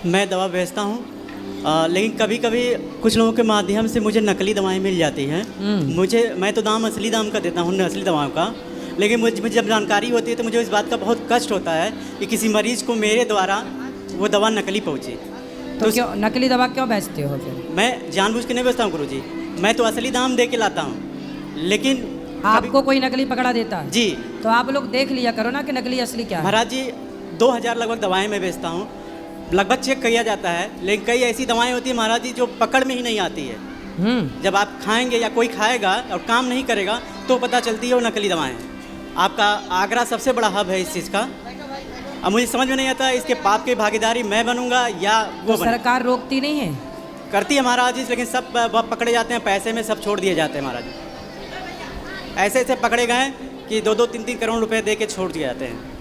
मैं दवा बेचता हूँ, लेकिन कभी कभी कुछ लोगों के माध्यम से मुझे नकली दवाएं मिल जाती हैं। मैं तो दाम असली दाम का देता हूँ, असली दवाओं का, लेकिन मुझे जब जानकारी होती है तो मुझे इस बात का बहुत कष्ट होता है कि किसी मरीज़ को मेरे द्वारा वो दवा नकली पहुँचे। तो क्यों नकली दवा क्यों बेचते हो फिर? मैं जानबूझ के नहीं बेचता हूँ गुरुजी, मैं तो असली दाम दे के लाता हूँ। लेकिन आपको कोई नकली पकड़ा देता है जी, तो आप लोग देख लिया करो ना कि नकली असली क्या है। महाराज जी 2000 लगभग दवाएं मैं बेचता हूँ, लगभग चेक किया जाता है, लेकिन कई ऐसी दवाएं होती है महाराज जी जो पकड़ में ही नहीं आती है। जब आप खाएंगे या कोई खाएगा और काम नहीं करेगा तो पता चलती है वो नकली दवाएं। आपका आगरा सबसे बड़ा हब है इस चीज़ का। अब मुझे समझ में नहीं आता इसके पाप की भागीदारी मैं बनूंगा या वो तो सरकार रोकती नहीं है? करती है महाराज जी, लेकिन सब पकड़े जाते हैं, पैसे में सब छोड़ दिए जाते हैं महाराज जी। ऐसे ऐसे पकड़े गए कि 2-2, 3-3 करोड़ रुपए दे के छोड़ दिए जाते हैं।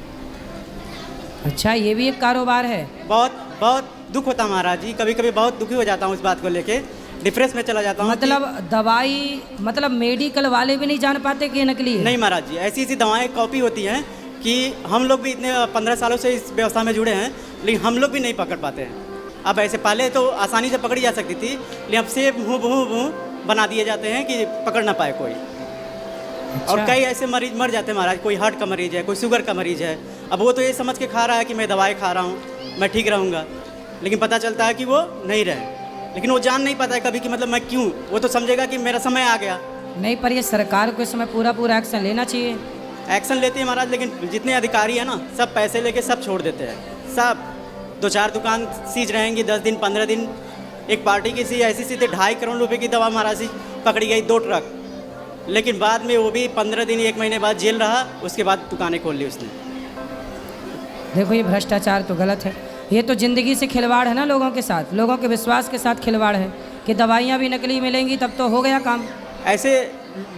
अच्छा, ये भी एक कारोबार है। बहुत बहुत दुख होता है महाराज जी, कभी कभी बहुत दुखी हो जाता हूँ इस बात को लेके, डिप्रेस में चला जाता हूँ। मतलब दवाई मतलब मेडिकल वाले भी नहीं जान पाते कि ये नकली है? नहीं महाराज जी, ऐसी ऐसी दवाएं कॉपी होती हैं कि हम लोग भी इतने 15 सालों से इस व्यवस्था में जुड़े हैं, लेकिन हम लोग भी नहीं पकड़ पाते हैं। अब ऐसे पहले तो आसानी से पकड़ी जा सकती थी, लेकिन अब से मुँह बना दिए जाते हैं कि पकड़ ना पाए कोई। अच्छा। और कई ऐसे मरीज मर जाते हैं महाराज, कोई हार्ट का मरीज है, कोई शुगर का मरीज है। अब वो तो ये समझ के खा रहा है कि मैं दवाई खा रहा हूँ, मैं ठीक रहूँगा, लेकिन पता चलता है कि वो नहीं रहे। लेकिन वो जान नहीं पाता है कभी कि मतलब मैं क्यों, वो तो समझेगा कि मेरा समय आ गया। नहीं, पर ये सरकार को इस समय पूरा एक्शन लेना चाहिए। एक्शन लेती है महाराज, लेकिन जितने अधिकारी हैं ना सब पैसे लेके सब छोड़ देते हैं। सब 2-4 दुकान सीज रहेंगी 10 दिन 15 दिन। एक पार्टी की सी ऐसी सी थी 2.5 करोड़ रुपए की दवा महाराज जी पकड़ी गई 2 ट्रक, लेकिन बाद में वो भी 15 दिन 1 महीने बाद जेल रहा, उसके बाद दुकानें खोल ली उसने। देखो, ये भ्रष्टाचार तो गलत है, ये तो ज़िंदगी से खिलवाड़ है ना, लोगों के साथ, लोगों के विश्वास के साथ खिलवाड़ है कि दवाइयाँ भी नकली मिलेंगी तब तो हो गया काम। ऐसे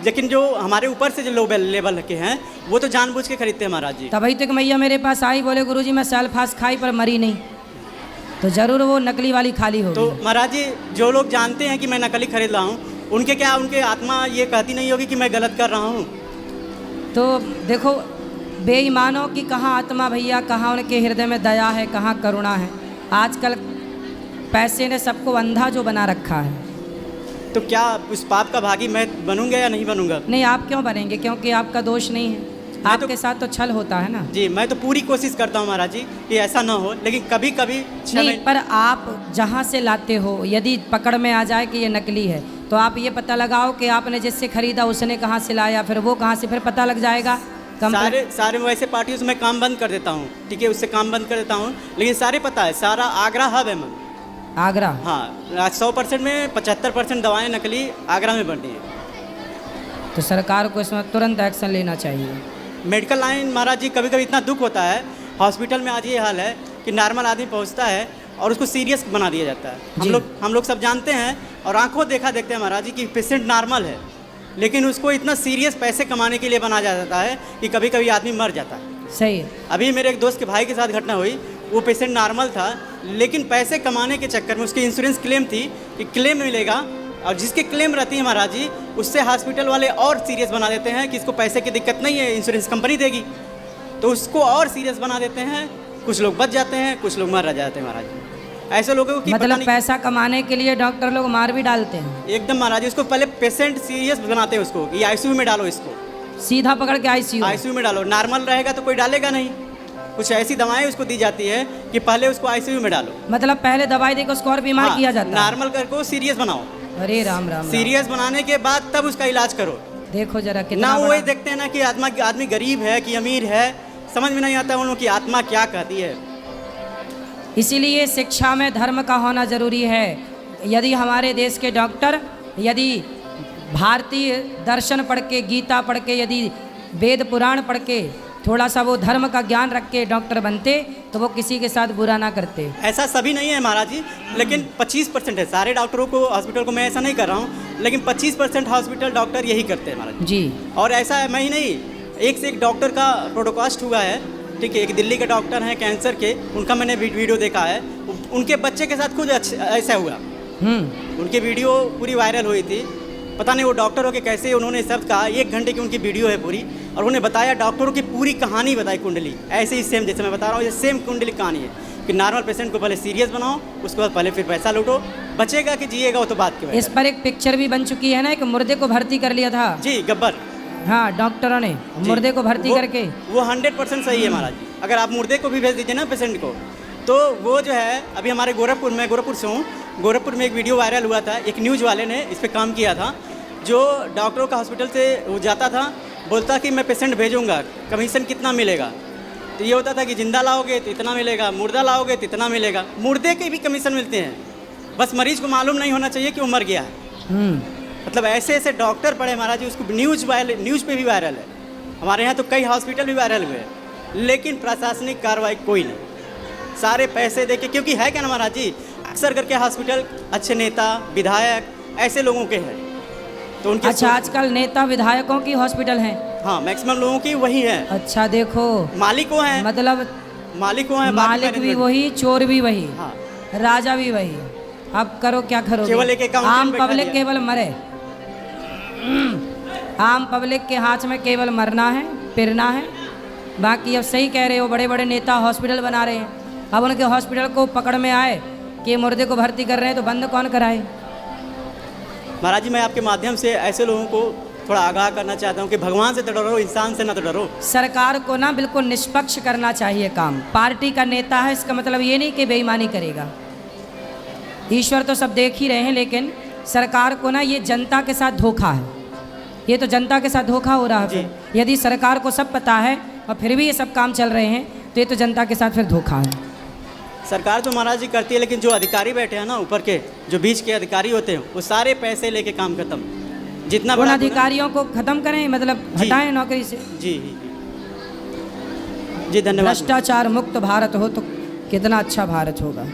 लेकिन जो हमारे ऊपर से जो लो लेवल के हैं वो तो जानबूझ के खरीदते हैं महाराज जी। तभी तक मैया मेरे पास आई, बोले गुरुजी मैं सेल्फास खाई पर मरी नहीं, तो ज़रूर वो नकली वाली खाली होगी। तो महाराज जी जो लोग जानते हैं कि मैं नकली खरीद रहा हूँ, उनके आत्मा ये कहती नहीं होगी कि मैं गलत कर रहा हूँ? तो देखो, बेईमानों की कहाँ आत्मा भैया, कहाँ उनके हृदय में दया है, कहाँ करुणा है। आजकल पैसे ने सबको अंधा जो बना रखा है। तो क्या उस पाप का भागी मैं बनूंगा या नहीं बनूंगा? नहीं, आप क्यों बनेंगे, क्योंकि आपका दोष नहीं है, आपके साथ तो छल होता है ना। जी, मैं तो पूरी कोशिश करता हूँ महाराज जी कि ऐसा ना हो, लेकिन कभी कभी नहीं, पर आप जहाँ से लाते हो यदि पकड़ में आ जाए कि ये नकली है तो आप ये पता लगाओ कि आपने जिससे खरीदा उसने कहाँ से लाया, फिर वो कहाँ से, फिर पता लग जाएगा। सारे वैसे पार्टियों से मैं काम बंद कर देता हूँ, ठीक है, उससे काम बंद कर देता हूँ, लेकिन सारे पता है, सारा आगरा हब है मैं। आगरा? हाँ, 100% में 75% दवाएं नकली आगरा में बनती हैं। तो सरकार को इसमें तुरंत एक्शन लेना चाहिए। मेडिकल लाइन महाराज जी कभी कभी इतना दुख होता है, हॉस्पिटल में आज ये हाल है कि नॉर्मल आदमी पहुंचता है और उसको सीरियस बना दिया जाता है। हम लोग सब जानते हैं और आंखों देखा देखते हैं महाराज जी कि पेशेंट नॉर्मल है, लेकिन उसको इतना सीरियस पैसे कमाने के लिए बना जाता है कि कभी कभी आदमी मर जाता है। सही है। अभी मेरे एक दोस्त के भाई के साथ घटना हुई, वो पेशेंट नॉर्मल था, लेकिन पैसे कमाने के चक्कर में उसकी इंश्योरेंस क्लेम थी कि क्लेम मिलेगा, और जिसके क्लेम रहती है महाराज जी उससे हॉस्पिटल वाले और सीरियस बना देते हैं कि इसको पैसे की दिक्कत नहीं है, इंश्योरेंस कंपनी देगी, तो उसको और सीरियस बना देते हैं। कुछ लोग बच जाते हैं, कुछ लोग मर जाते हैं महाराज जी। ऐसे लोगों की मतलब पैसा कमाने के लिए डॉक्टर लोग मार भी डालते हैं एकदम महाराज जी। उसको पहले पेशेंट सीरियस बनाते हैं उसको कि आईसीयू में डालो, इसको सीधा पकड़ के आईसीयू में डालो। नॉर्मल रहेगा तो कोई डालेगा नहीं, कुछ ऐसी दवाएं उसको दी जाती है कि पहले उसको आईसीयू में डालो। मतलब पहले दवाई देकर उसको और बीमार किया जाता है। नॉर्मल करके सीरियस बनाओ। अरे राम राम। सीरियस बनाने के बाद तब उसका इलाज करो। देखो जरा कितना ना वो ये देखते हैं ना कि आदमी गरीब है कि अमीर है, समझ में नहीं आता उन लोगों की आत्मा क्या कहती है। इसीलिए शिक्षा में धर्म का होना जरूरी है। यदि हमारे देश के डॉक्टर यदि भारतीय दर्शन पढ़ के, गीता पढ़ के, यदि वेद पुराण पढ़ के थोड़ा सा वो धर्म का ज्ञान रख के डॉक्टर बनते तो वो किसी के साथ बुरा ना करते। ऐसा सभी नहीं है महाराज जी, लेकिन 25% है। सारे डॉक्टरों को, हॉस्पिटल को मैं ऐसा नहीं कर रहा हूँ, लेकिन 25% हॉस्पिटल डॉक्टर यही करते हैं महाराज जी। और ऐसा है मैं ही नहीं, एक से एक डॉक्टर का प्रोडकास्ट हुआ है, ठीक है। एक दिल्ली के डॉक्टर हैं कैंसर के, उनका मैंने वीडियो देखा है, उनके बच्चे के साथ खुद ऐसा हुआ। उनकी वीडियो पूरी वायरल हुई थी, पता नहीं वो डॉक्टर हो के कैसे उन्होंने सब कहा। 1 घंटे की उनकी वीडियो है पूरी, और उन्होंने बताया डॉक्टरों की पूरी कहानी बताई, कुंडली ऐसे ही सेम जैसे मैं बता रहा हूँ, ये सेम कुंडली कहानी है कि नॉर्मल पेशेंट को पहले सीरियस बनाओ, उसके बाद पहले फिर पैसा लूटो, बचेगा कि जिएगा वो तो बात की बात इस पर एक पिक्चर भी बन चुकी है ना, एक मुर्दे को भर्ती कर लिया था। है। जी गब्बर। हाँ, डॉक्टरों ने जी, मुर्दे को भर्ती करके। वो 100% सही है महाराज जी। अगर आप मुर्दे को भी भेज दीजिए ना पेशेंट को, तो वो जो है अभी हमारे गोरखपुर से हूँ, गोरखपुर में एक वीडियो वायरल हुआ था, एक न्यूज़ वाले ने इस पर काम किया था, जो डॉक्टरों का हॉस्पिटल से वो जाता था, बोलता कि मैं पेशेंट भेजूंगा, कमीशन कितना मिलेगा, तो ये होता था कि जिंदा लाओगे तो इतना मिलेगा, मुर्दा लाओगे तो इतना मिलेगा, मुर्दे के भी कमीशन मिलते हैं, बस मरीज को मालूम नहीं होना चाहिए कि वो मर गया है। मतलब ऐसे ऐसे डॉक्टर पड़े महाराज जी, उसको न्यूज़ पे भी वायरल है, हमारे यहाँ तो कई हॉस्पिटल भी वायरल हुए हैं, लेकिन प्रशासनिक कार्रवाई कोई नहीं, सारे पैसे देके, क्योंकि है क्या ना महाराज जी, अक्सर करके हॉस्पिटल अच्छे नेता विधायक ऐसे लोगों के हैं, तो उनके अच्छा, आजकल नेता विधायकों की हॉस्पिटल हैं? हाँ, मैक्सिमम लोगों की वही है। अच्छा, देखो मालिक वो हैं, मतलब मालिक वो हैं, मालिक भी वही, चोर भी वही, हाँ, राजा भी वही। अब करो क्या करोगे, केवल एक अकाउंटेंट आम बैठा पब्लिक दिया। केवल मरे। आम पब्लिक के हाथ में केवल मरना है, पिरना है। बाकी अब सही कह रहे हो, बड़े बड़े नेता हॉस्पिटल बना रहे हैं, अब उनके हॉस्पिटल को पकड़ में आए कि मुर्दे को भर्ती कर रहे हैं, तो बंद कौन कराए? महाराज जी, मैं आपके माध्यम से ऐसे लोगों को थोड़ा आगाह करना चाहता हूँ कि भगवान से तो डरो, इंसान से ना तो डरो। सरकार को ना बिल्कुल निष्पक्ष करना चाहिए काम। पार्टी का नेता है, इसका मतलब ये नहीं कि बेईमानी करेगा। ईश्वर तो सब देख ही रहे हैं, लेकिन सरकार को ना ये जनता के साथ धोखा है, ये तो जनता के साथ धोखा हो रहा है। फिर यदि सरकार को सब पता है और फिर भी ये सब काम चल रहे हैं, तो ये तो जनता के साथ फिर धोखा है। सरकार तो महाराज जी करती है, लेकिन जो अधिकारी बैठे हैं ना ऊपर के, जो बीच के अधिकारी होते हैं, वो सारे पैसे लेके काम खत्म। जितना उन बड़ा अधिकारियों को खत्म करें, मतलब हटाएं नौकरी से। जी जी धन्यवाद। भ्रष्टाचार मुक्त भारत हो तो कितना अच्छा भारत होगा।